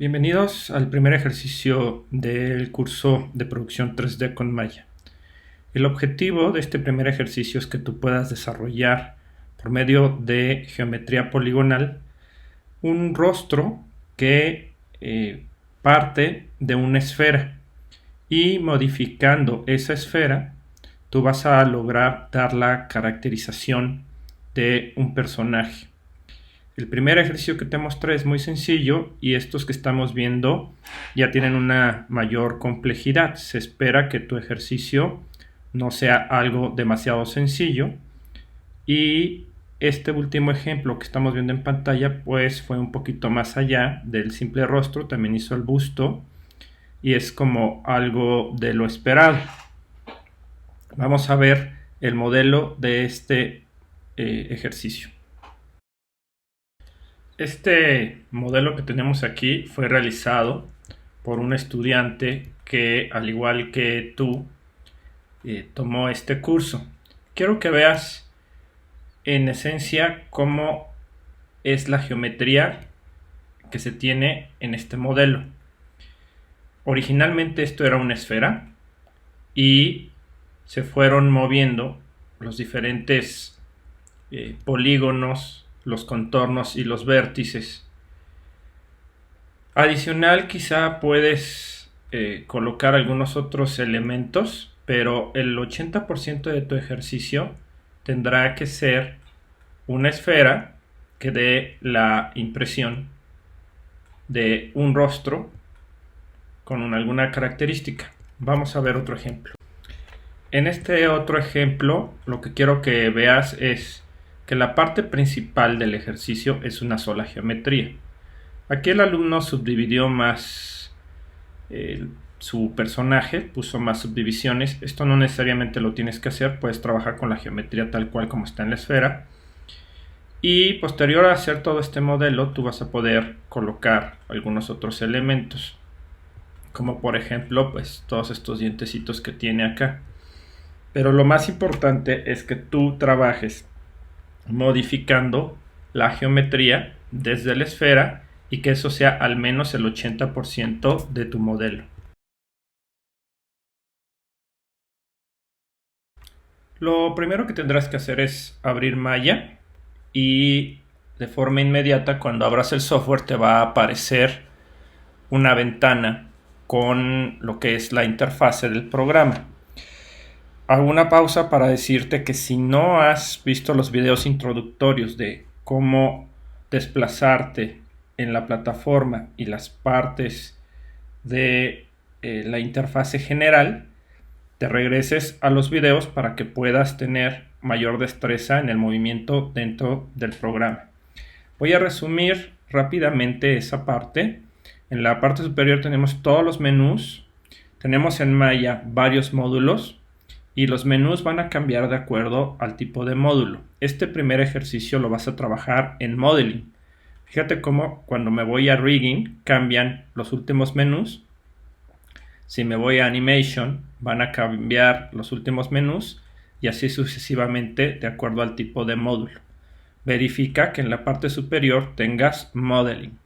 Bienvenidos al primer ejercicio del curso de producción 3D con Maya. El objetivo de este primer ejercicio es que tú puedas desarrollar por medio de geometría poligonal un rostro que parte de una esfera, y modificando esa esfera tú vas a lograr dar la caracterización de un personaje. El primer ejercicio que te mostré es muy sencillo y estos que estamos viendo ya tienen una mayor complejidad. Se espera que tu ejercicio no sea algo demasiado sencillo, y este último ejemplo que estamos viendo en pantalla pues fue un poquito más allá del simple rostro. También hizo el busto y es como algo de lo esperado. Vamos a ver el modelo de este ejercicio. Este modelo que tenemos aquí fue realizado por un estudiante que, al igual que tú, tomó este curso. Quiero que veas en esencia cómo es la geometría que se tiene en este modelo. Originalmente esto era una esfera y se fueron moviendo los diferentes polígonos, los contornos y los vértices. Adicional, quizá puedes colocar algunos otros elementos, pero el 80% de tu ejercicio tendrá que ser una esfera que dé la impresión de un rostro con alguna característica. Vamos a ver otro ejemplo. En este otro ejemplo, lo que quiero que veas es que la parte principal del ejercicio es una sola geometría. Aquí el alumno subdividió más su personaje, puso más subdivisiones. Esto no necesariamente lo tienes que hacer, puedes trabajar con la geometría tal cual como está en la esfera. Y posterior a hacer todo este modelo, tú vas a poder colocar algunos otros elementos, como por ejemplo, pues todos estos dientecitos que tiene acá. Pero lo más importante es que tú trabajes modificando la geometría desde la esfera y que eso sea al menos el 80% de tu modelo. Lo primero que tendrás que hacer es abrir Maya, y de forma inmediata cuando abras el software te va a aparecer una ventana con lo que es la interfase del programa. Hago una pausa para decirte que si no has visto los videos introductorios de cómo desplazarte en la plataforma y las partes de la interfase general, te regreses a los videos para que puedas tener mayor destreza en el movimiento dentro del programa. Voy a resumir rápidamente esa parte. En la parte superior tenemos todos los menús. Tenemos en Maya varios módulos y los menús van a cambiar de acuerdo al tipo de módulo. Este primer ejercicio lo vas a trabajar en Modeling. Fíjate cómo cuando me voy a Rigging cambian los últimos menús. Si me voy a Animation van a cambiar los últimos menús y así sucesivamente de acuerdo al tipo de módulo. Verifica que en la parte superior tengas Modeling.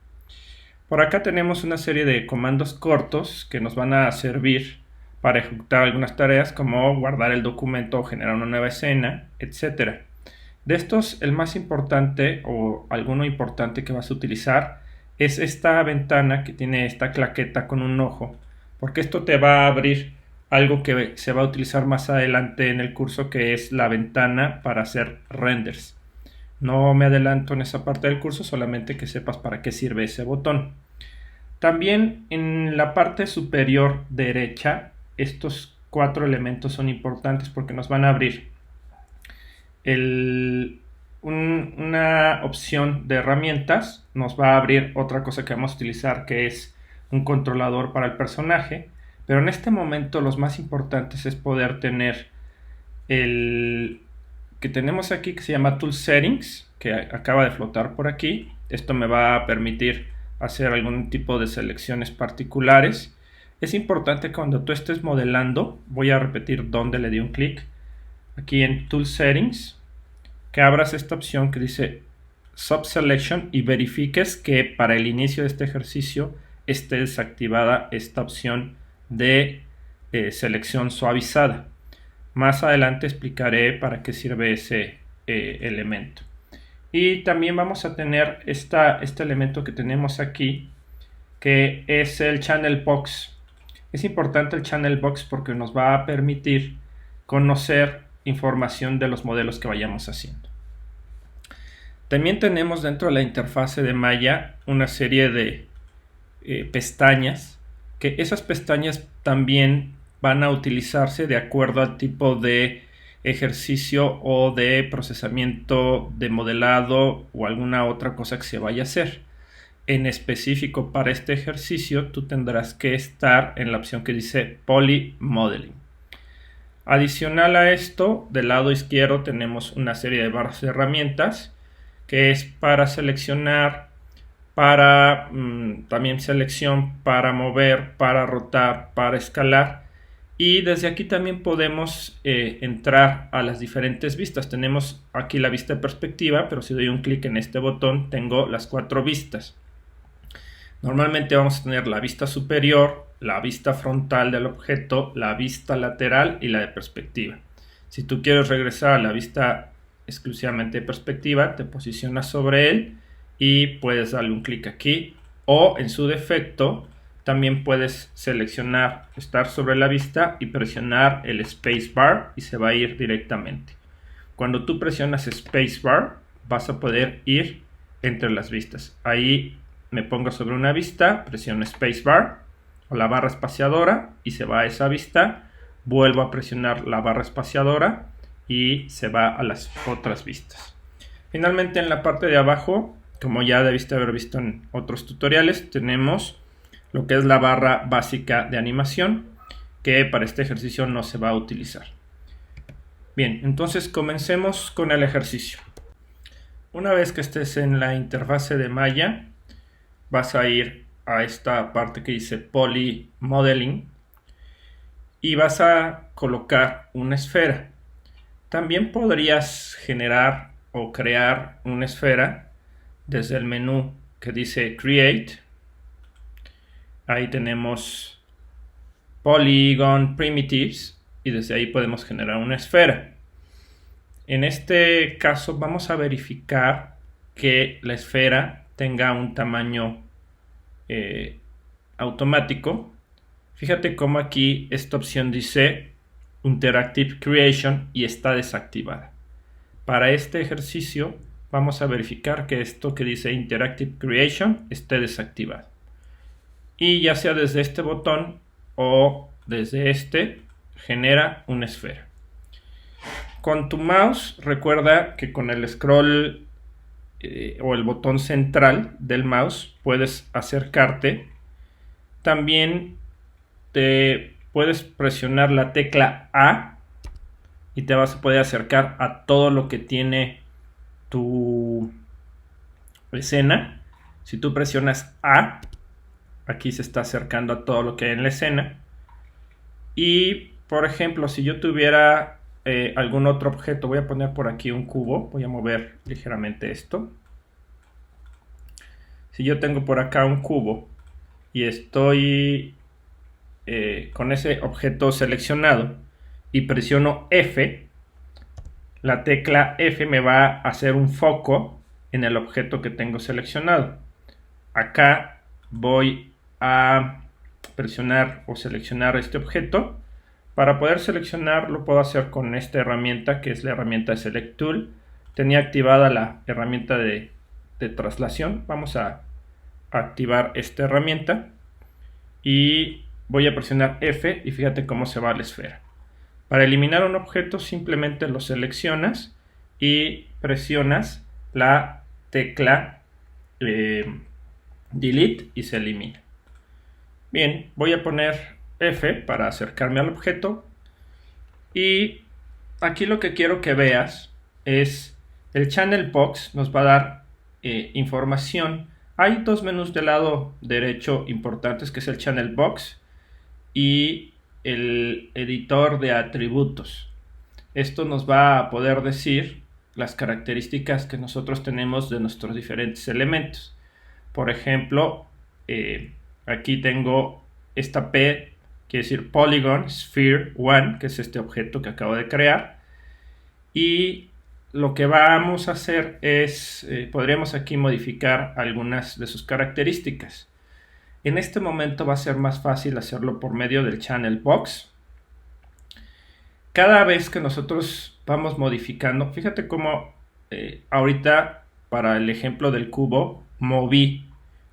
Por acá tenemos una serie de comandos cortos que nos van a servir para ejecutar algunas tareas como guardar el documento o generar una nueva escena, etc. De estos, el más importante o alguno importante que vas a utilizar es esta ventana que tiene esta claqueta con un ojo, porque esto te va a abrir algo que se va a utilizar más adelante en el curso, que es la ventana para hacer renders. No me adelanto en esa parte del curso, solamente que sepas para qué sirve ese botón. También en la parte superior derecha, estos 4 elementos son importantes porque nos van a abrir una opción de herramientas. Nos va a abrir otra cosa que vamos a utilizar, que es un controlador para el personaje. Pero en este momento los más importantes es poder tener el que tenemos aquí, que se llama Tool Settings, que acaba de flotar por aquí. Esto me va a permitir hacer algún tipo de selecciones particulares. Es importante cuando tú estés modelando, voy a repetir dónde le di un clic, aquí en Tool Settings, que abras esta opción que dice Subselection y verifiques que para el inicio de este ejercicio esté desactivada esta opción de selección suavizada. Más adelante explicaré para qué sirve ese elemento. Y también vamos a tener este elemento que tenemos aquí, que es el Channel Box. Es importante el Channel Box porque nos va a permitir conocer información de los modelos que vayamos haciendo. También tenemos dentro de la interfase de Maya una serie de pestañas, que esas pestañas también van a utilizarse de acuerdo al tipo de ejercicio o de procesamiento de modelado o alguna otra cosa que se vaya a hacer. En específico para este ejercicio tú tendrás que estar en la opción que dice Poly Modeling. Adicional a esto, del lado izquierdo tenemos una serie de barras de herramientas que es para seleccionar, para también selección, para mover, para rotar, para escalar. Y desde aquí también podemos entrar a las diferentes vistas. Tenemos aquí la vista de perspectiva, pero si doy un clic en este botón tengo las 4 vistas. Normalmente vamos a tener la vista superior, la vista frontal del objeto, la vista lateral y la de perspectiva. Si tú quieres regresar a la vista exclusivamente de perspectiva, te posicionas sobre él y puedes darle un clic aquí, o en su defecto también puedes seleccionar, estar sobre la vista y presionar el spacebar y se va a ir directamente. Cuando tú presionas spacebar vas a poder ir entre las vistas. Ahí me pongo sobre una vista, presiono spacebar o la barra espaciadora y se va a esa vista. Vuelvo a presionar la barra espaciadora y se va a las otras vistas. Finalmente, en la parte de abajo, como ya debiste haber visto en otros tutoriales, tenemos lo que es la barra básica de animación, que para este ejercicio no se va a utilizar. Bien, entonces comencemos con el ejercicio. Una vez que estés en la interfase de Maya, vas a ir a esta parte que dice Poly Modeling y vas a colocar una esfera. También podrías generar o crear una esfera desde el menú que dice Create. Ahí tenemos Polygon Primitives y desde ahí podemos generar una esfera. En este caso vamos a verificar que la esfera tenga un tamaño automático. Fíjate cómo aquí esta opción dice Interactive Creation y está desactivada. Para este ejercicio vamos a verificar que esto que dice Interactive Creation esté desactivado. Y ya sea desde este botón o desde este, genera una esfera. Con tu mouse, recuerda que con el scroll o el botón central del mouse puedes acercarte. También te puedes presionar la tecla A y te vas a poder acercar a todo lo que tiene tu escena. Si tú presionas A, aquí se está acercando a todo lo que hay en la escena. Y por ejemplo, si yo tuviera algún otro objeto, voy a poner por aquí un cubo, voy a mover ligeramente esto. Si yo tengo por acá un cubo y estoy con ese objeto seleccionado y presiono F, la tecla F me va a hacer un foco en el objeto que tengo seleccionado. Acá voy a presionar o seleccionar este objeto. Para poder seleccionar lo puedo hacer con esta herramienta que es la herramienta de Select Tool. Tenía activada la herramienta de traslación. Vamos a activar esta herramienta y voy a presionar F y fíjate cómo se va a la esfera. Para eliminar un objeto simplemente lo seleccionas y presionas la tecla Delete y se elimina. Bien, voy a poner F para acercarme al objeto y aquí lo que quiero que veas es el Channel Box. Nos va a dar información. Hay dos menús del lado derecho importantes, que es el Channel Box y el editor de atributos. Esto nos va a poder decir las características que nosotros tenemos de nuestros diferentes elementos. Por ejemplo, Aquí tengo esta P, quiere decir Polygon Sphere 1, que es este objeto que acabo de crear. Y lo que vamos a hacer es, podríamos aquí modificar algunas de sus características. En este momento va a ser más fácil hacerlo por medio del Channel Box. Cada vez que nosotros vamos modificando, fíjate cómo ahorita para el ejemplo del cubo moví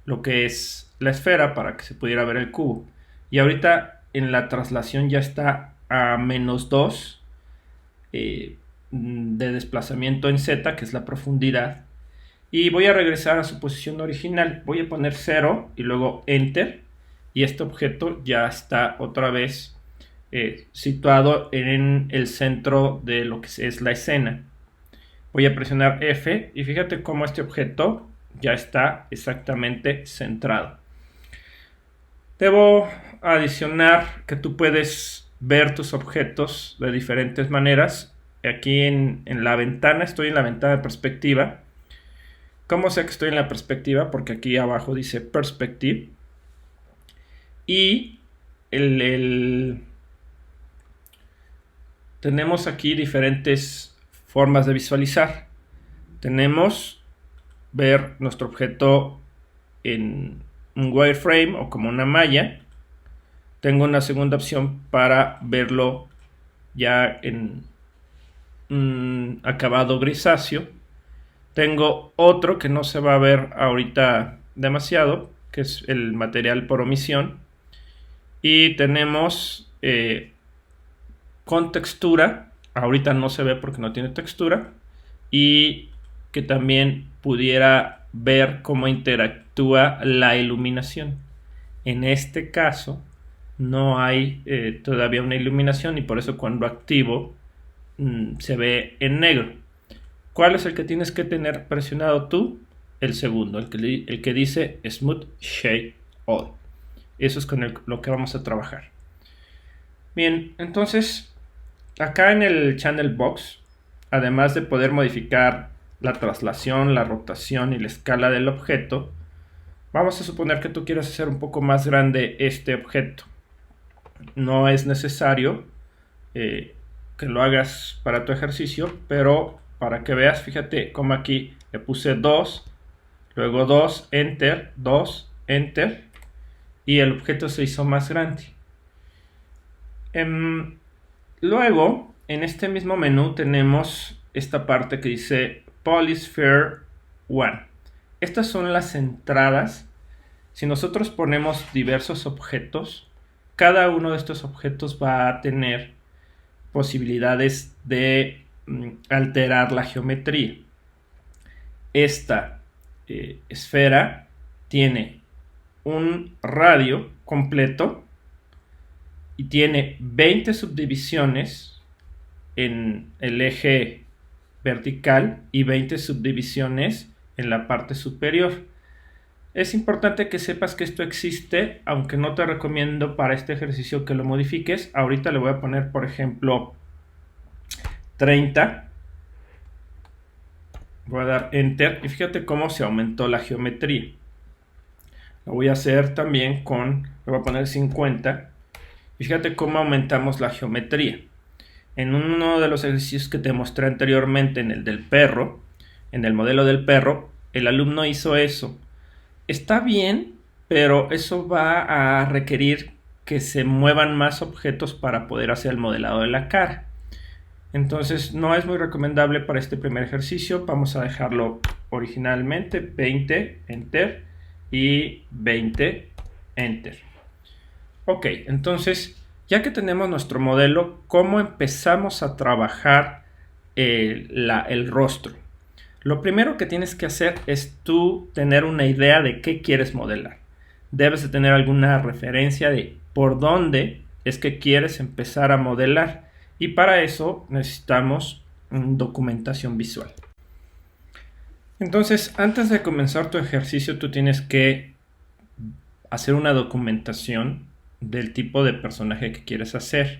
lo que es la esfera para que se pudiera ver el cubo. Y ahorita en la traslación ya está a -2 de desplazamiento en Z, que es la profundidad. Y voy a regresar a su posición original. Voy a poner 0 y luego Enter. Y este objeto ya está otra vez situado en el centro de lo que es la escena. Voy a presionar F y fíjate cómo este objeto ya está exactamente centrado. Debo adicionar que tú puedes ver tus objetos de diferentes maneras. Aquí en la ventana, estoy en la ventana de perspectiva. ¿Cómo sé que estoy en la perspectiva? Porque aquí abajo dice Perspective. Y tenemos aquí diferentes formas de visualizar. Tenemos ver nuestro objeto en un wireframe o como una malla. Tengo una segunda opción para verlo ya en un acabado grisáceo. Tengo otro que no se va a ver ahorita demasiado, que es el material por omisión. Y tenemos con textura, ahorita no se ve porque no tiene textura. Y que también pudiera ver cómo interactúa la iluminación. En este caso no hay todavía una iluminación y por eso cuando activo se ve en negro. ¿Cuál es el que tienes que tener presionado tú? El segundo, el que dice Smooth Shade All. Eso es con lo que vamos a trabajar. Bien, entonces acá en el Channel Box, además de poder modificar la traslación, la rotación y la escala del objeto, vamos a suponer que tú quieres hacer un poco más grande este objeto. No es necesario que lo hagas para tu ejercicio, pero para que veas, fíjate cómo aquí le puse 2, luego 2, Enter, 2, Enter, y el objeto se hizo más grande. Luego, en este mismo menú tenemos esta parte que dice Polysphere 1. Estas son las entradas. Si nosotros ponemos diversos objetos, cada uno de estos objetos va a tener posibilidades de alterar la geometría. Esta esfera tiene un radio completo y tiene 20 subdivisiones en el eje vertical y 20 subdivisiones en la parte superior. Es importante que sepas que esto existe, aunque no te recomiendo para este ejercicio que lo modifiques. Ahorita le voy a poner, por ejemplo, 30. Voy a dar Enter y fíjate cómo se aumentó la geometría. Lo voy a hacer también le voy a poner 50. Y fíjate cómo aumentamos la geometría. En uno de los ejercicios que te mostré anteriormente, en el del perro, en el modelo del perro, el alumno hizo eso. Está bien, pero eso va a requerir que se muevan más objetos para poder hacer el modelado de la cara. Entonces no es muy recomendable para este primer ejercicio. Vamos a dejarlo originalmente 20, Enter, y 20, Enter. Ok, entonces ya que tenemos nuestro modelo, ¿cómo empezamos a trabajar el rostro? Lo primero que tienes que hacer es tú tener una idea de qué quieres modelar. Debes de tener alguna referencia de por dónde es que quieres empezar a modelar. Y para eso necesitamos documentación visual. Entonces, antes de comenzar tu ejercicio, tú tienes que hacer una documentación del tipo de personaje que quieres hacer.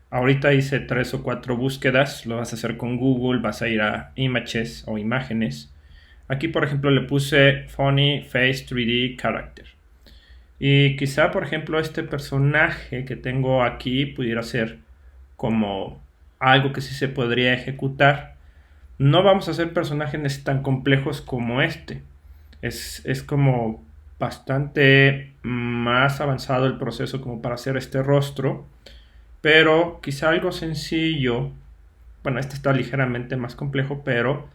Ahorita hice 3 o 4 búsquedas, lo vas a hacer con Google, vas a ir a Images o Imágenes. Aquí, por ejemplo, le puse Funny Face 3D Character. Y quizá, por ejemplo, este personaje que tengo aquí pudiera ser como algo que sí se podría ejecutar. No vamos a hacer personajes tan complejos como este. Es como bastante más avanzado el proceso como para hacer este rostro. Pero quizá algo sencillo. Bueno, este está ligeramente más complejo, pero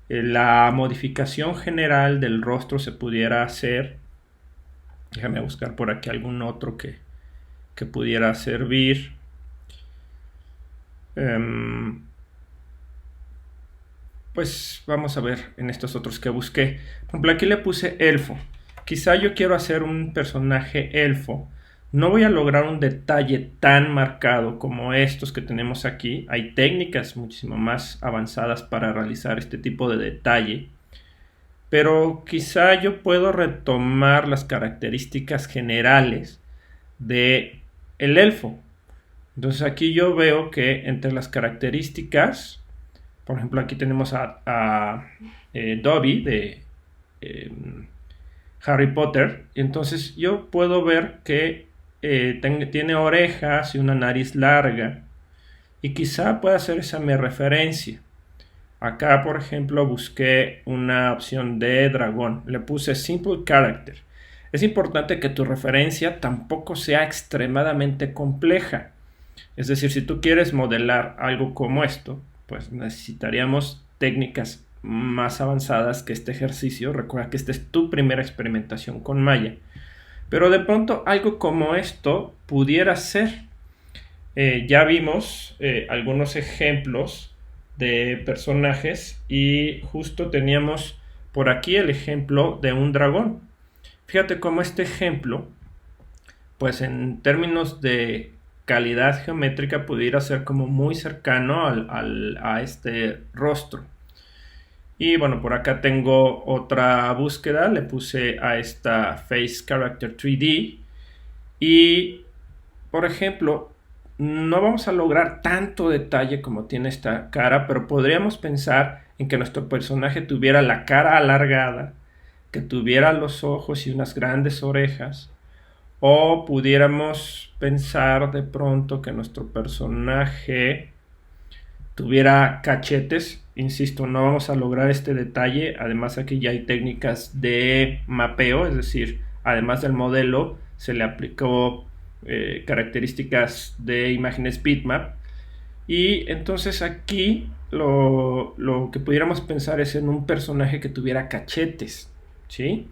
la modificación general del rostro se pudiera hacer. Déjame buscar por aquí algún otro que pudiera servir. Pues vamos a ver en estos otros que busqué. Por ejemplo, aquí le puse elfo. Quizá yo quiero hacer un personaje elfo. No voy a lograr un detalle tan marcado como estos que tenemos aquí. Hay técnicas muchísimo más avanzadas para realizar este tipo de detalle. Pero quizá yo puedo retomar las características generales de el elfo. Entonces aquí yo veo que entre las características, por ejemplo, aquí tenemos a Dobby de Harry Potter. Entonces yo puedo ver que tiene orejas y una nariz larga. Y quizá pueda hacer esa mi referencia. Acá, por ejemplo, busqué una opción de dragón. Le puse Simple Character. Es importante que tu referencia tampoco sea extremadamente compleja. Es decir, si tú quieres modelar algo como esto, pues necesitaríamos técnicas más avanzadas que este ejercicio. Recuerda que esta es tu primera experimentación con Maya. Pero de pronto algo como esto pudiera ser. Ya vimos algunos ejemplos de personajes y justo teníamos por aquí el ejemplo de un dragón. Fíjate cómo este ejemplo, pues en términos de calidad geométrica pudiera ser como muy cercano a este rostro. Y bueno, por acá tengo otra búsqueda, le puse a esta Face Character 3D y, por ejemplo, no vamos a lograr tanto detalle como tiene esta cara, pero podríamos pensar en que nuestro personaje tuviera la cara alargada, que tuviera los ojos y unas grandes orejas, o pudiéramos pensar de pronto que nuestro personaje tuviera cachetes. Insisto, no vamos a lograr este detalle. Además, aquí ya hay técnicas de mapeo, es decir, además del modelo, se le aplicó características de imágenes bitmap. Y entonces aquí lo que pudiéramos pensar es en un personaje que tuviera cachetes, ¿sí?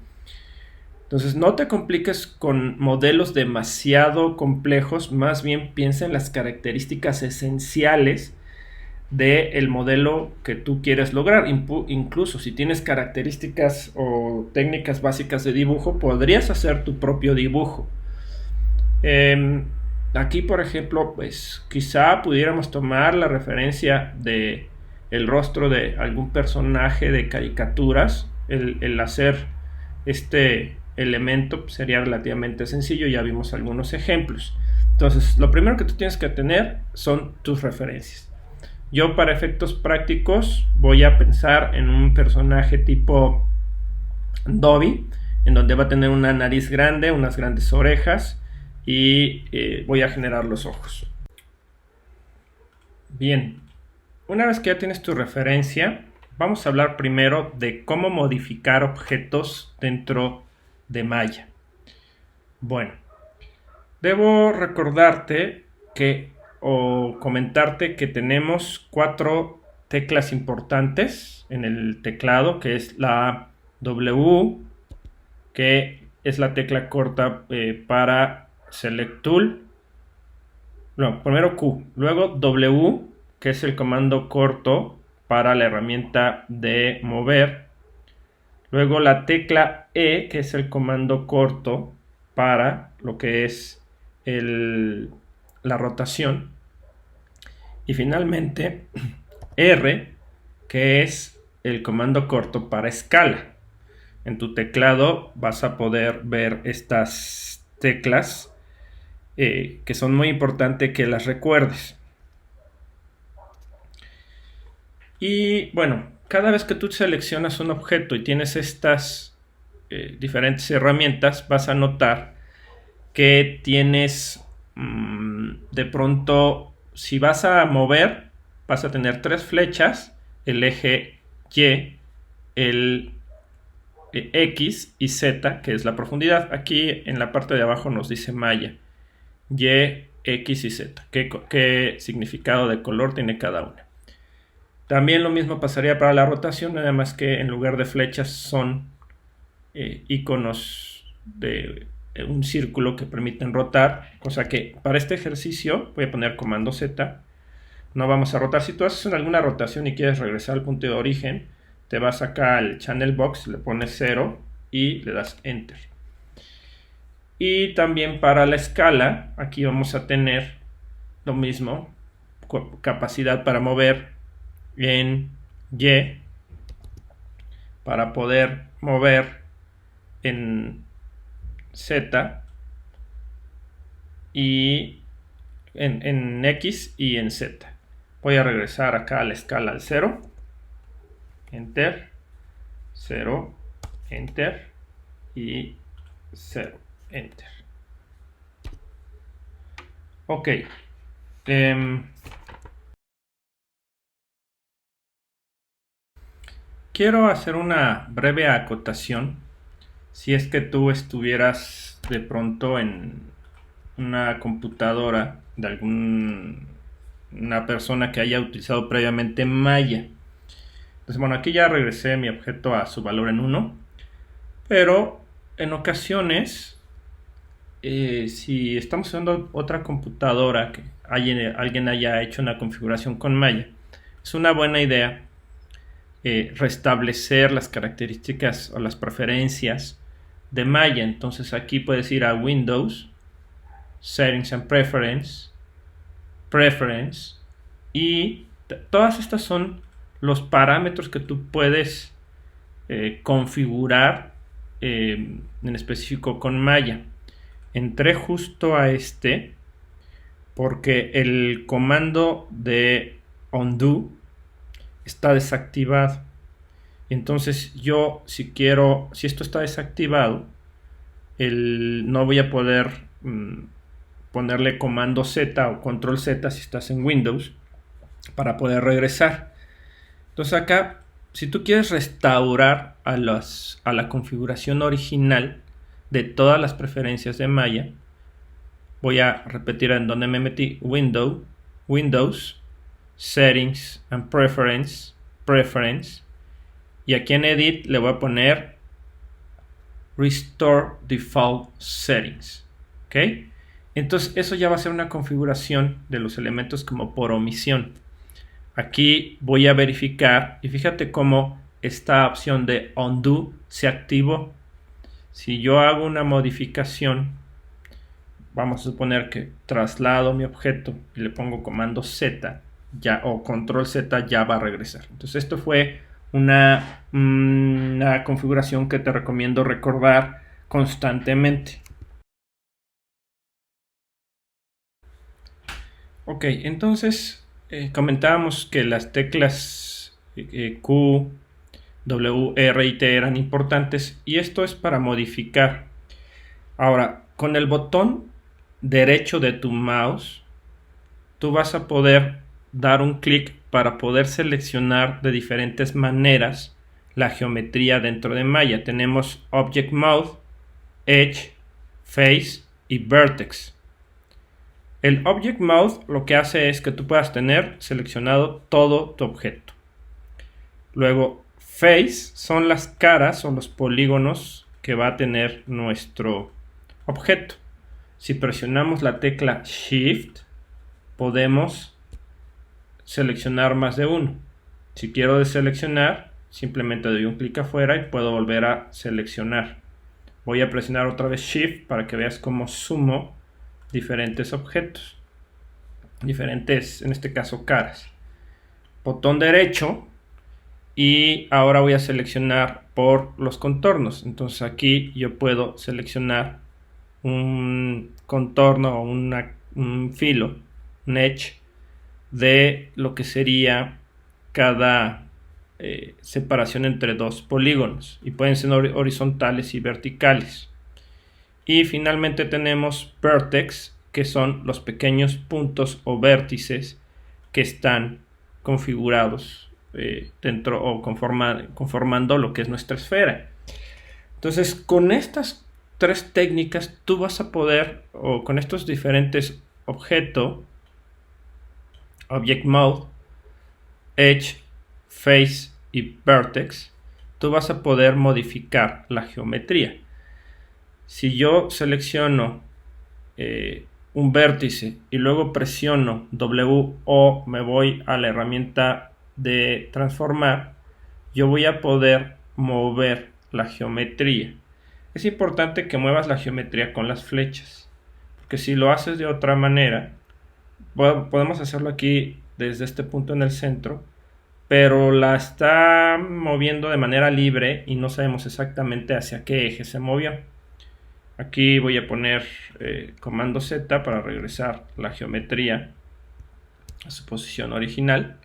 Entonces no te compliques con modelos demasiado complejos, más bien piensa en las características esenciales del modelo que tú quieres lograr. Incluso si tienes características o técnicas básicas de dibujo, podrías hacer tu propio dibujo. Aquí, por ejemplo, pues quizá pudiéramos tomar la referencia de el rostro de algún personaje de caricaturas. El hacer este elemento sería relativamente sencillo, ya vimos algunos ejemplos. Entonces, lo primero que tú tienes que tener son tus referencias. Yo, para efectos prácticos, voy a pensar en un personaje tipo Dobby, en donde va a tener una nariz grande, unas grandes orejas y voy a generar los ojos. Bien, una vez que ya tienes tu referencia, vamos a hablar primero de cómo modificar objetos dentro de Maya. Bueno, debo recordarte o comentarte que tenemos 4 teclas importantes en el teclado, que es la W, que es la tecla corta para Select Tool. No, primero Q, luego W, que es el comando corto para la herramienta de mover. Luego la tecla E, que es el comando corto para lo que es la rotación. Y finalmente R, que es el comando corto para escala. En tu teclado vas a poder ver estas teclas que son muy importantes que las recuerdes. Y bueno, cada vez que tú seleccionas un objeto y tienes estas diferentes herramientas, vas a notar que tienes de pronto, si vas a mover, vas a tener 3 flechas, el eje Y, el X y Z, que es la profundidad. Aquí en la parte de abajo nos dice malla. Y, X y Z. ¿Qué significado de color tiene cada una? También lo mismo pasaría para la rotación, nada más que en lugar de flechas son iconos de un círculo que permiten rotar, cosa que para este ejercicio voy a poner comando Z, no vamos a rotar. Si tú haces alguna rotación y quieres regresar al punto de origen, te vas acá al channel box, le pones 0 y le das enter. Y también para la escala, aquí vamos a tener lo mismo, capacidad para mover en Y, para poder mover en Z y en X y en Z. Voy a regresar acá a la escala al 0, enter, 0, enter y 0, enter. Ok. Quiero hacer una breve acotación. Si es que tú estuvieras de pronto en una computadora de alguna persona que haya utilizado previamente Maya. Entonces, bueno, aquí ya regresé mi objeto a su valor en 1, pero en ocasiones, si estamos usando otra computadora que alguien haya hecho una configuración con Maya, es una buena idea restablecer las características o las preferencias de Maya. Entonces aquí puedes ir a Windows, Settings and Preference, y todas estas son los parámetros que tú puedes configurar en específico con Maya. Entré justo a este porque el comando de undo está desactivado. Entonces yo, si esto está desactivado, no voy a poder ponerle comando Z o control Z si estás en Windows para poder regresar. Entonces acá, si tú quieres restaurar a la configuración original de todas las preferencias de Maya, voy a repetir en donde me metí: Windows, Settings and Preference, y aquí en Edit le voy a poner Restore Default Settings. ¿Ok? Entonces eso ya va a ser una configuración de los elementos como por omisión. Aquí voy a verificar y fíjate cómo esta opción de undo se activó. Si yo hago una modificación, vamos a suponer que traslado mi objeto y le pongo comando Z o control Z, ya va a regresar. Entonces esto fue una configuración que te recomiendo recordar constantemente. Ok, entonces comentábamos que las teclas Q, W, R y T eran importantes, y esto es para modificar. Ahora, con el botón derecho de tu mouse, tú vas a poder dar un clic para poder seleccionar de diferentes maneras la geometría dentro de Maya. Tenemos Object Mode, Edge, Face y Vertex. El Object Mode lo que hace es que tú puedas tener seleccionado todo tu objeto. Luego, Face son las caras o los polígonos que va a tener nuestro objeto. Si presionamos la tecla Shift, podemos seleccionar más de uno. Si quiero deseleccionar, simplemente doy un clic afuera y puedo volver a seleccionar. Voy a presionar otra vez Shift para que veas cómo sumo diferentes objetos, diferentes, en este caso, caras. Botón derecho, y ahora voy a seleccionar por los contornos. Entonces aquí yo puedo seleccionar un contorno o un filo, un edge, de lo que sería cada separación entre dos polígonos, y pueden ser horizontales y verticales. Y finalmente tenemos vertex, que son los pequeños puntos o vértices que están configurados dentro o conformando lo que es nuestra esfera. Entonces, con estas tres técnicas tú vas a poder, o con estos diferentes objeto, object mode, edge, face y vertex, tú vas a poder modificar la geometría. Si yo selecciono un vértice y luego presiono W o me voy a la herramienta de transformar, yo voy a poder mover la geometría. Es importante que muevas la geometría con las flechas, porque si lo haces de otra manera, podemos hacerlo aquí desde este punto en el centro, pero la está moviendo de manera libre y no sabemos exactamente hacia qué eje se movió. Aquí voy a poner comando Z para regresar la geometría a su posición original.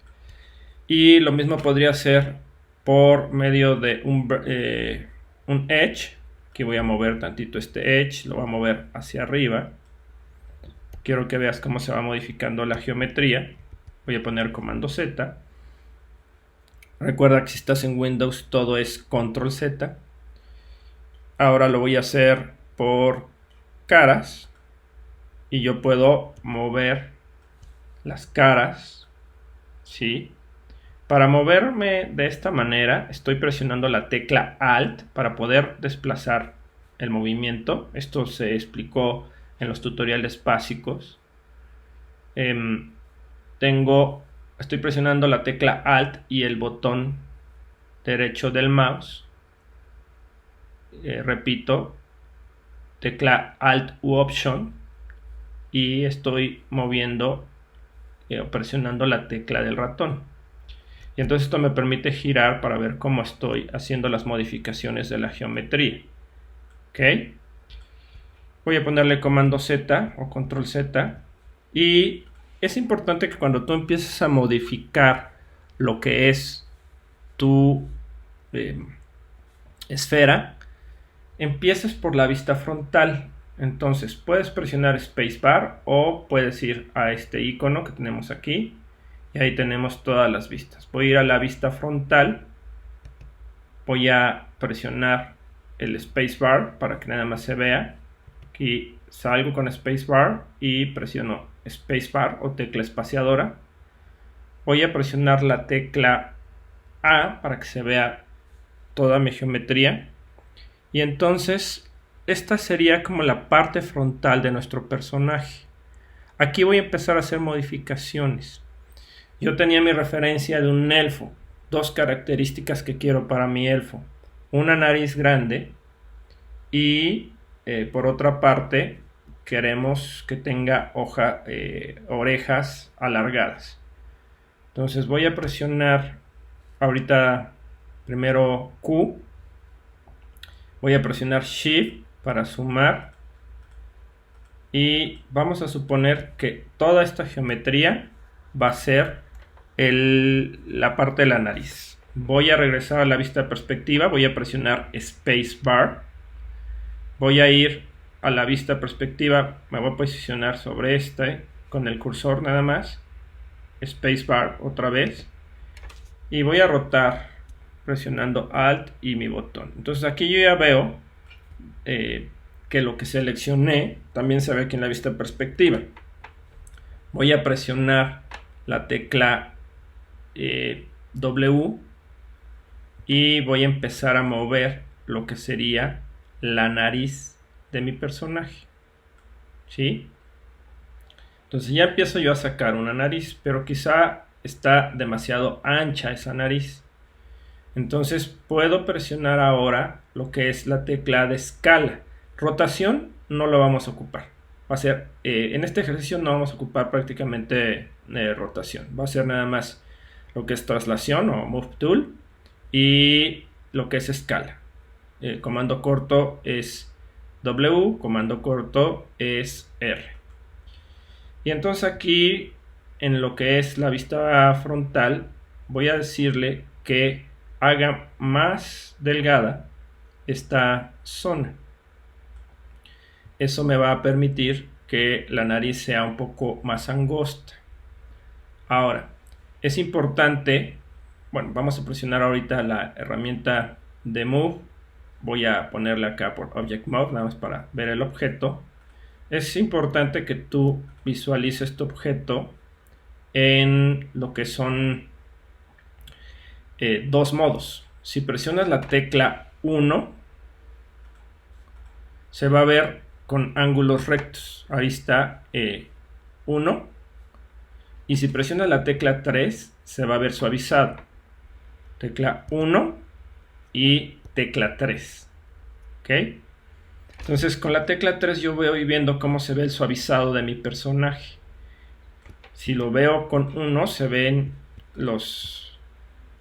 Y lo mismo podría hacer por medio de un edge. Aquí voy a mover tantito este edge, lo voy a mover hacia arriba. Quiero que veas cómo se va modificando la geometría. Voy a poner comando Z. Recuerda que si estás en Windows todo es control Z. Ahora lo voy a hacer por caras y yo puedo mover las caras, ¿sí? Para moverme de esta manera estoy presionando la tecla Alt para poder desplazar el movimiento. Esto se explicó en los tutoriales básicos. Estoy presionando la tecla Alt y el botón derecho del mouse. Repito, tecla Alt u Option, y estoy moviendo o presionando la tecla del ratón. Y entonces esto me permite girar para ver cómo estoy haciendo las modificaciones de la geometría. ¿Ok? Voy a ponerle comando Z o control Z. Y es importante que cuando tú empieces a modificar lo que es tu esfera, empieces por la vista frontal. Entonces puedes presionar spacebar o puedes ir a este icono que tenemos aquí y ahí tenemos todas las vistas. Voy a ir a la vista frontal, voy a presionar el spacebar para que nada más se vea. Aquí salgo con spacebar y presiono spacebar o tecla espaciadora. Voy a presionar la tecla A para que se vea toda mi geometría. Y entonces esta sería como la parte frontal de nuestro personaje. Aquí voy a empezar a hacer modificaciones. Yo tenía mi referencia de un elfo. Dos características que quiero para mi elfo. Una nariz grande y por otra parte queremos que tenga orejas alargadas. Entonces voy a presionar ahorita primero Q. Voy a presionar Shift para sumar y vamos a suponer que toda esta geometría va a ser la parte de la nariz. Voy a regresar a la vista de perspectiva, voy a presionar Spacebar, voy a ir a la vista de perspectiva, me voy a posicionar sobre con el cursor nada más, Spacebar otra vez y voy a rotar presionando Alt y mi botón. Entonces aquí yo ya veo que lo que seleccioné también se ve aquí en la vista de perspectiva. Voy a presionar la tecla W y voy a empezar a mover lo que sería la nariz de mi personaje, ¿sí? Entonces ya empiezo yo a sacar una nariz, pero quizá está demasiado ancha esa nariz. Entonces puedo presionar ahora lo que es la tecla de escala. Rotación no lo vamos a ocupar. Va a ser, en este ejercicio no vamos a ocupar prácticamente rotación. Va a ser nada más lo que es traslación o Move Tool y lo que es escala. Comando corto es W, comando corto es R. Y entonces aquí en lo que es la vista frontal voy a decirle que haga más delgada esta zona. eso me va a permitir que la nariz sea un poco más angosta. Ahora, es importante, bueno, vamos a presionar ahorita la herramienta de Move. Voy a ponerle acá por Object Mode, nada más para ver el objeto. Es importante que tú visualices tu objeto en lo que son dos modos. Si presionas la tecla 1, se va a ver con ángulos rectos. Ahí está 1. Y si presionas la tecla 3, se va a ver suavizado. Tecla 1 y tecla 3. ¿Ok? Entonces con la tecla 3 yo voy viendo cómo se ve el suavizado de mi personaje. Si lo veo con 1, se ven los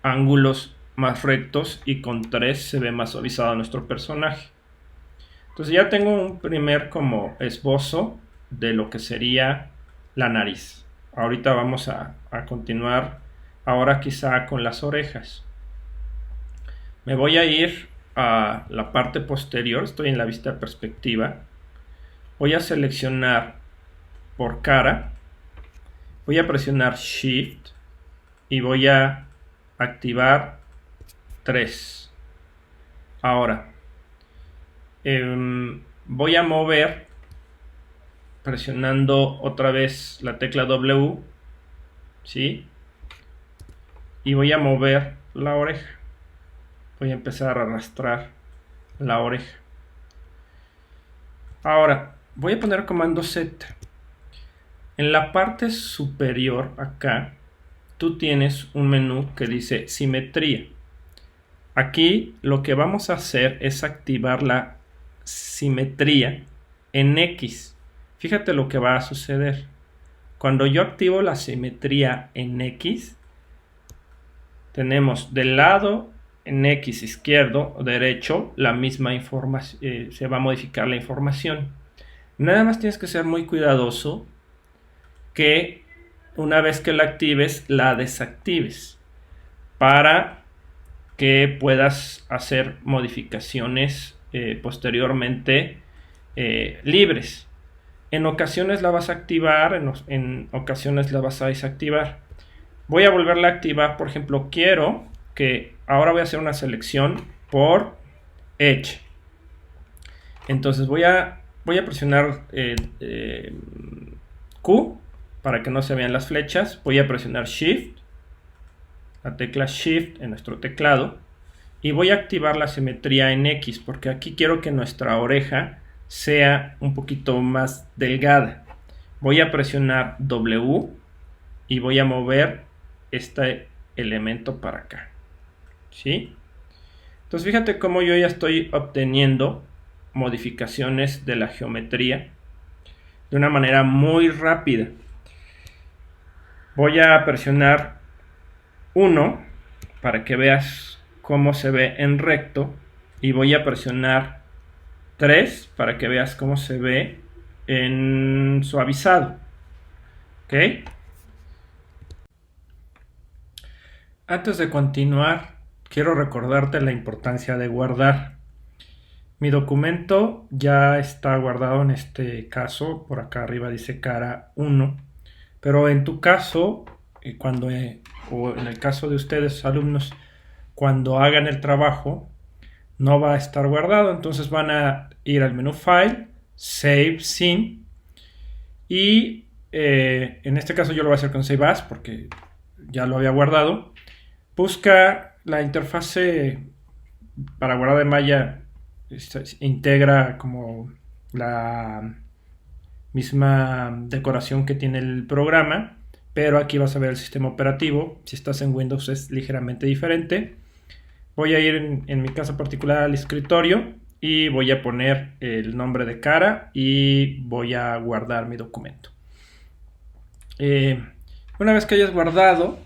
ángulos más rectos, y con 3 se ve más suavizado nuestro personaje. Entonces ya tengo un primer como esbozo de lo que sería la nariz. Ahorita vamos a continuar ahora quizá con las orejas. Me voy a ir a la parte posterior, estoy en la vista de perspectiva. Voy a seleccionar por cara, voy a presionar Shift y voy a activar 3. Ahora voy a mover presionando otra vez la tecla W, ¿sí? Y voy a mover la oreja. Voy a empezar a arrastrar la oreja. Ahora voy a poner comando Z. En la parte superior acá tú tienes un menú que dice simetría. Aquí lo que vamos a hacer es activar la simetría en X. Fíjate lo que va a suceder. Cuando yo activo la simetría en X, tenemos del lado en X izquierdo o derecho la misma información, se va a modificar la información. Nada más tienes que ser muy cuidadoso que una vez que la actives, la desactives para que puedas hacer modificaciones posteriormente libres. En ocasiones la vas a activar, en ocasiones la vas a desactivar. Voy a volverla a activar. Por ejemplo, quiero que ahora voy a hacer una selección por Edge. Entonces voy a presionar Q para que no se vean las flechas. Voy a presionar Shift, la tecla Shift en nuestro teclado, y voy a activar la simetría en X porque aquí quiero que nuestra oreja sea un poquito más delgada. Voy a presionar W y voy a mover este elemento para acá, ¿sí? Entonces fíjate cómo yo ya estoy obteniendo modificaciones de la geometría de una manera muy rápida. Voy a presionar 1 para que veas cómo se ve en recto, y voy a presionar 3 para que veas cómo se ve en suavizado. ¿Ok? Antes de continuar, quiero recordarte la importancia de guardar. Mi documento ya está guardado en este caso, por acá arriba dice cara 1, pero en tu caso, o en el caso de ustedes alumnos, cuando hagan el trabajo, no va a estar guardado. Entonces van a ir al menú File, Save Scene, y en este caso yo lo voy a hacer con Save As porque ya lo había guardado. Busca la interfase para guardar de Maya, integra como la misma decoración que tiene el programa, pero aquí vas a ver el sistema operativo. Si estás en Windows es ligeramente diferente. Voy a ir en mi caso particular al escritorio y voy a poner el nombre de cara y voy a guardar mi documento. Una vez que hayas guardado,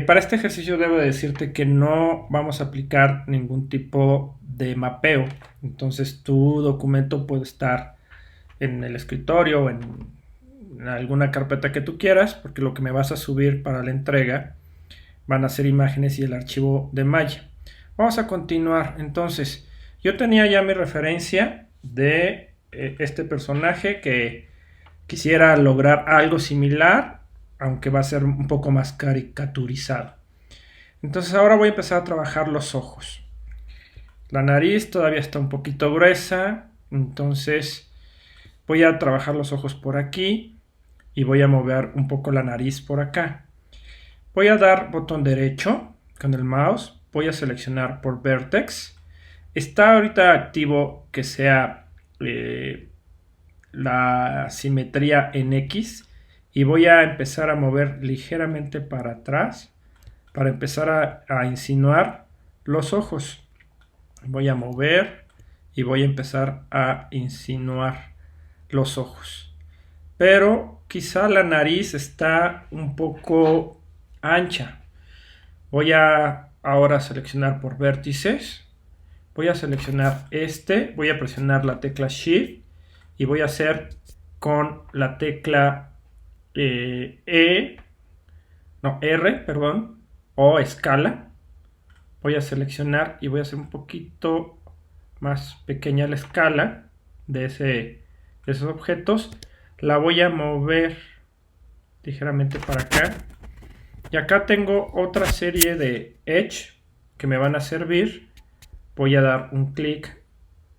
para este ejercicio debo decirte que no vamos a aplicar ningún tipo de mapeo. Entonces tu documento puede estar en el escritorio o en alguna carpeta que tú quieras, porque lo que me vas a subir para la entrega van a ser imágenes y el archivo de Maya. Vamos a continuar. Entonces, yo tenía ya mi referencia de este personaje que quisiera lograr algo similar, aunque va a ser un poco más caricaturizado. Entonces ahora voy a empezar a trabajar los ojos. La nariz todavía está un poquito gruesa, entonces voy a trabajar los ojos por aquí y voy a mover un poco la nariz por acá. Voy a dar botón derecho con el mouse, voy a seleccionar por Vertex. Está ahorita activo que sea la simetría en X y voy a empezar a mover ligeramente para atrás para empezar a insinuar los ojos. Voy a mover y voy a empezar a insinuar los ojos. Pero quizá la nariz está un poco ancha. Voy a ahora seleccionar por vértices. Voy a seleccionar este. Voy a presionar la tecla Shift y voy a hacer con la tecla R, perdón, o escala. Voy a seleccionar y voy a hacer un poquito más pequeña la escala de esos objetos. La voy a mover ligeramente para acá. Y acá tengo otra serie de Edge que me van a servir. Voy a dar un clic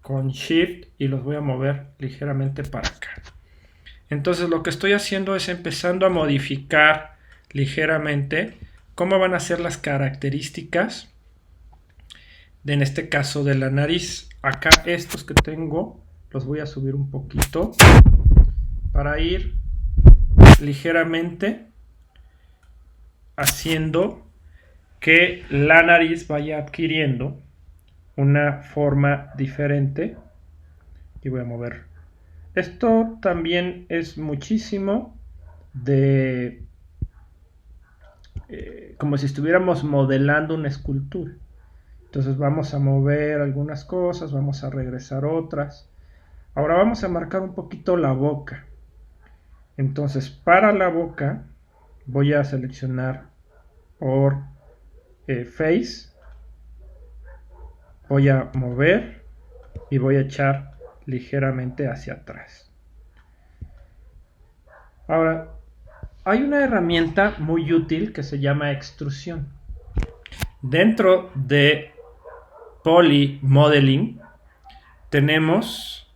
con Shift y los voy a mover ligeramente para acá. Entonces lo que estoy haciendo es empezando a modificar ligeramente cómo van a ser las características en este caso de la nariz. Acá estos que tengo los voy a subir un poquito para ir ligeramente haciendo que la nariz vaya adquiriendo una forma diferente. Y voy a mover. Esto también es muchísimo de como si estuviéramos modelando una escultura. Entonces vamos a mover algunas cosas, vamos a regresar otras. Ahora vamos a marcar un poquito la boca. Entonces para la boca voy a seleccionar por Face. Voy a mover y voy a echar ligeramente hacia atrás. Ahora, hay una herramienta muy útil que se llama extrusión. Dentro de Poly Modeling tenemos,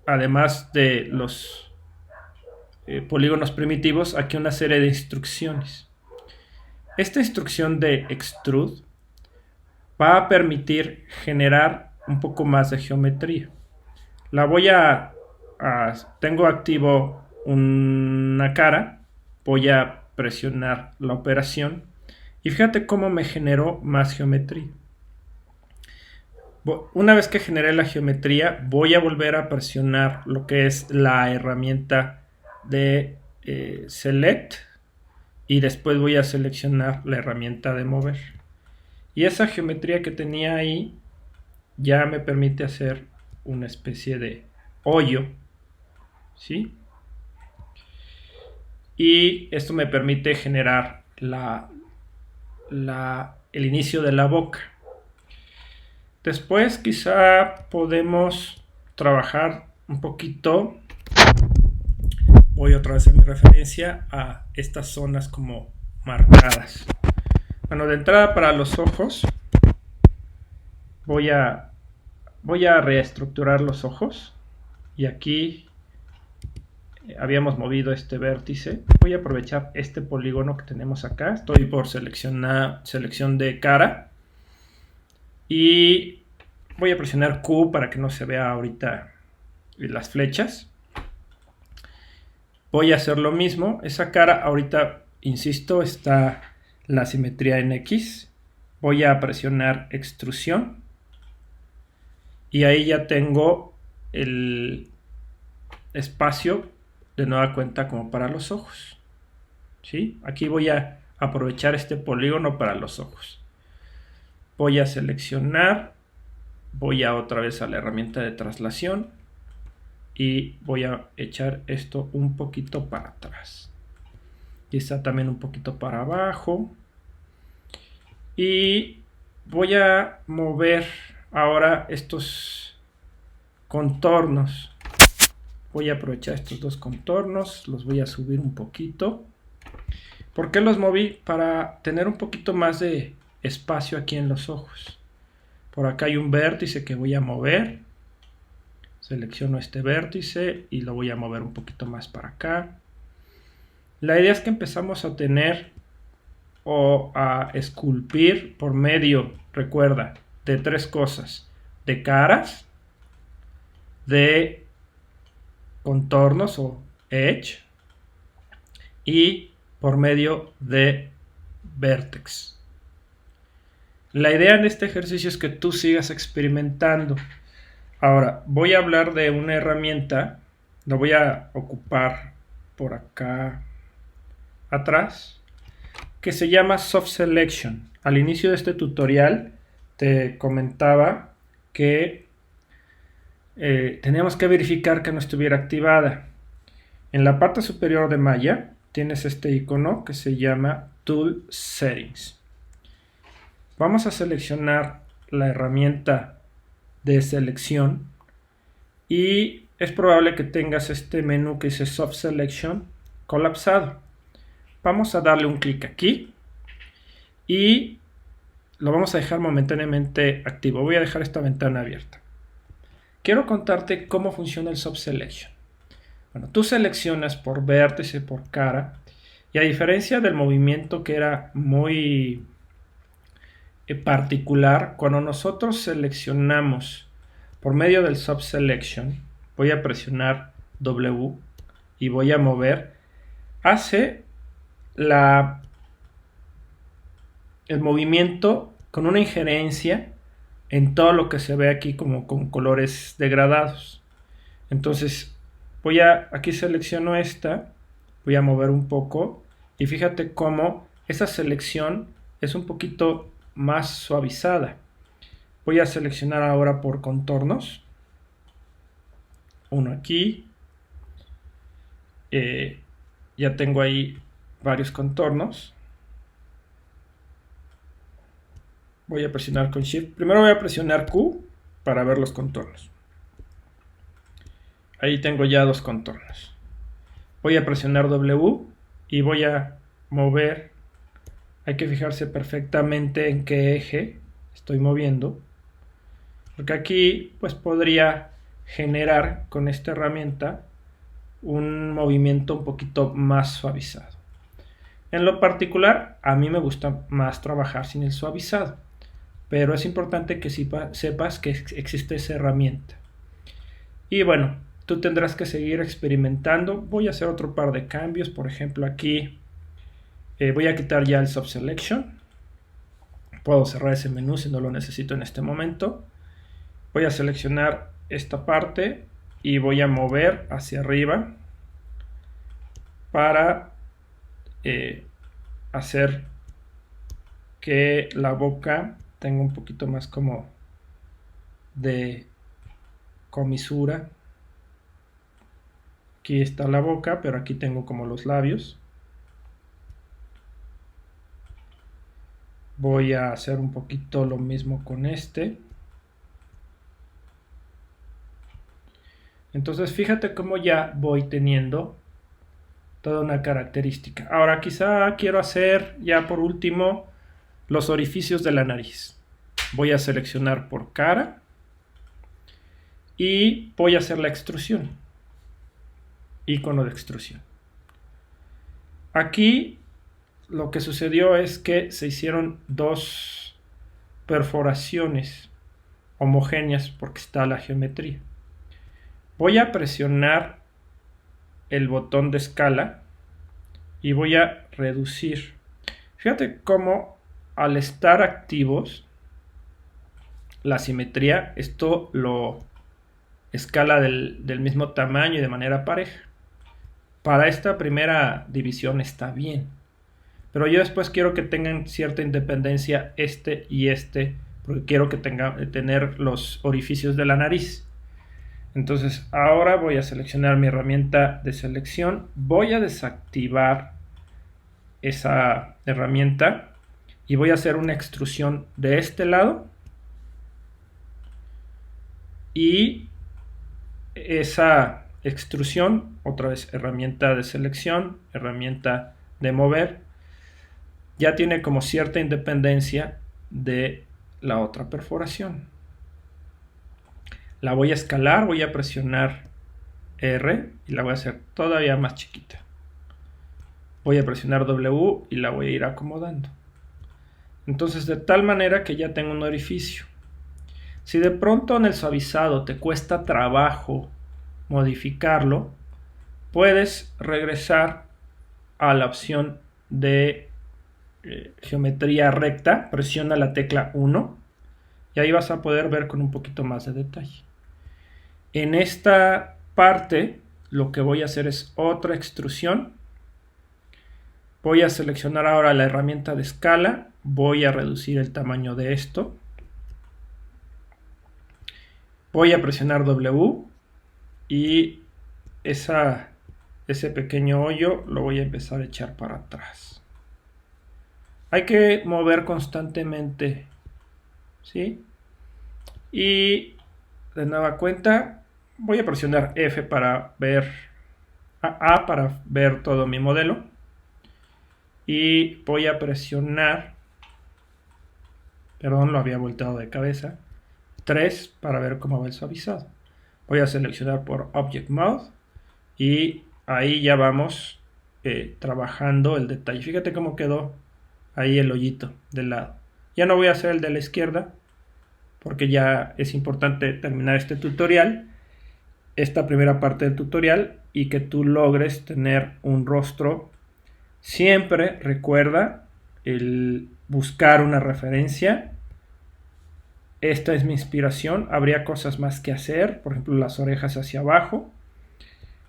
además de los polígonos primitivos, aquí una serie de instrucciones. Esta instrucción de Extrude va a permitir generar un poco más de geometría. La voy tengo activo una cara, voy a presionar la operación y fíjate cómo me generó más geometría. Una vez que generé la geometría, voy a volver a presionar lo que es la herramienta de Select y después voy a seleccionar la herramienta de mover. Y esa geometría que tenía ahí ya me permite hacer una especie de hoyo, ¿sí? Y esto me permite generar el inicio de la boca. Después quizá podemos trabajar un poquito. Voy otra vez a mi referencia a estas zonas como marcadas. Bueno, de entrada para los ojos voy a reestructurar los ojos. Y aquí habíamos movido este vértice. Voy a aprovechar este polígono que tenemos acá. Estoy por selección de cara. Y voy a presionar Q para que no se vea ahorita las flechas. Voy a hacer lo mismo. Esa cara ahorita, insisto, está la simetría en X. Voy a presionar extrusión. Y ahí ya tengo el espacio de nueva cuenta como para los ojos. ¿Sí? Aquí voy a aprovechar este polígono para los ojos. Voy a seleccionar. Voy a otra vez a la herramienta de traslación. Y voy a echar esto un poquito para atrás. Y está también un poquito para abajo. Y voy a mover ahora estos contornos. voy a aprovechar estos dos contornos, los voy a subir un poquito. ¿Por qué los moví? Para tener un poquito más de espacio aquí en los ojos. Por acá hay un vértice que voy a mover. Selecciono este vértice y lo voy a mover un poquito más para acá. La idea es que empezamos a tener o a esculpir por medio, recuerda, de tres cosas: de caras, de contornos o edge y por medio de vertex. La idea en este ejercicio es que tú sigas experimentando. Ahora voy a hablar de una herramienta, lo voy a ocupar por acá atrás, que se llama Soft Selection. Al inicio de este tutorial te comentaba que teníamos que verificar que no estuviera activada. En la parte superior de Maya tienes este icono que se llama Tool Settings. Vamos a seleccionar la herramienta de selección y es probable que tengas este menú que dice Soft Selection colapsado. Vamos a darle un clic aquí y lo vamos a dejar momentáneamente activo. Voy a dejar esta ventana abierta. Quiero contarte cómo funciona el Soft Selection. Bueno, tú seleccionas por vértice, por cara, y a diferencia del movimiento que era muy particular, cuando nosotros seleccionamos por medio del Soft Selection, voy a presionar W y voy a mover, hace el movimiento con una injerencia en todo lo que se ve aquí como con colores degradados. Entonces aquí selecciono esta, voy a mover un poco y fíjate cómo esa selección es un poquito más suavizada. Voy a seleccionar ahora por contornos, uno aquí, ya tengo ahí varios contornos. Voy a presionar con Shift. Primero voy a presionar Q para ver los contornos. Ahí tengo ya dos contornos. Voy a presionar W y voy a mover. Hay que fijarse perfectamente en qué eje estoy moviendo, porque aquí pues podría generar con esta herramienta un movimiento un poquito más suavizado. En lo particular, a mí me gusta más trabajar sin el suavizado, pero es importante que sepas que existe esa herramienta. Y bueno, tú tendrás que seguir experimentando. Voy a hacer otro par de cambios. Por ejemplo, aquí voy a quitar ya el Soft Selection. Puedo cerrar ese menú si no lo necesito en este momento. Voy a seleccionar esta parte y voy a mover hacia arriba para hacer que la boca tenga un poquito más como de comisura. Aquí está la boca, pero aquí tengo como los labios. Voy a hacer un poquito lo mismo con este. Entonces fíjate cómo ya voy teniendo toda una característica. Ahora quizá quiero hacer ya por último los orificios de la nariz. Voy a seleccionar por cara y voy a hacer la extrusión. Icono de extrusión. Aquí lo que sucedió es que se hicieron dos perforaciones homogéneas porque está la geometría. Voy a presionar el botón de escala y voy a reducir. Fíjate cómo al estar activos la simetría, esto lo escala del mismo tamaño y de manera pareja. Para esta primera división está bien, pero yo después quiero que tengan cierta independencia este y este, porque quiero que tener los orificios de la nariz. Entonces ahora voy a seleccionar mi herramienta de selección, voy a desactivar esa herramienta y voy a hacer una extrusión de este lado y esa extrusión, otra vez herramienta de selección, herramienta de mover, ya tiene como cierta independencia de la otra perforación. La voy a escalar, voy a presionar R y la voy a hacer todavía más chiquita. Voy a presionar W y la voy a ir acomodando. Entonces, de tal manera que ya tengo un orificio. Si de pronto en el suavizado te cuesta trabajo modificarlo, puedes regresar a la opción de geometría recta, presiona la tecla 1 y ahí vas a poder ver con un poquito más de detalle. En esta parte lo que voy a hacer es otra extrusión. Voy a seleccionar ahora la herramienta de escala, voy a reducir el tamaño de esto, voy a presionar W y ese pequeño hoyo lo voy a empezar a echar para atrás. Hay que mover constantemente, ¿sí? Y de nueva cuenta voy a presionar F para ver A para ver todo mi modelo y voy a presionar, perdón, lo había volteado de cabeza, 3 para ver cómo va el suavizado. Voy a seleccionar por Object Mode y ahí ya vamos trabajando el detalle. Fíjate cómo quedó ahí el hoyito del lado. Ya no voy a hacer el de la izquierda porque ya es importante terminar este tutorial, esta primera parte del tutorial, y que tú logres tener un rostro. Siempre recuerda el buscar una referencia. Esta es mi inspiración, habría cosas más que hacer, por ejemplo las orejas hacia abajo.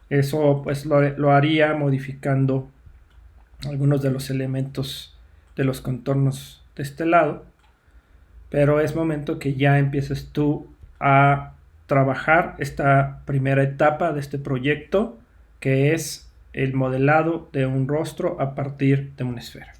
Eso pues lo haría modificando algunos de los elementos de los contornos de este lado, pero es momento que ya empieces tú a trabajar esta primera etapa de este proyecto, que es el modelado de un rostro a partir de una esfera.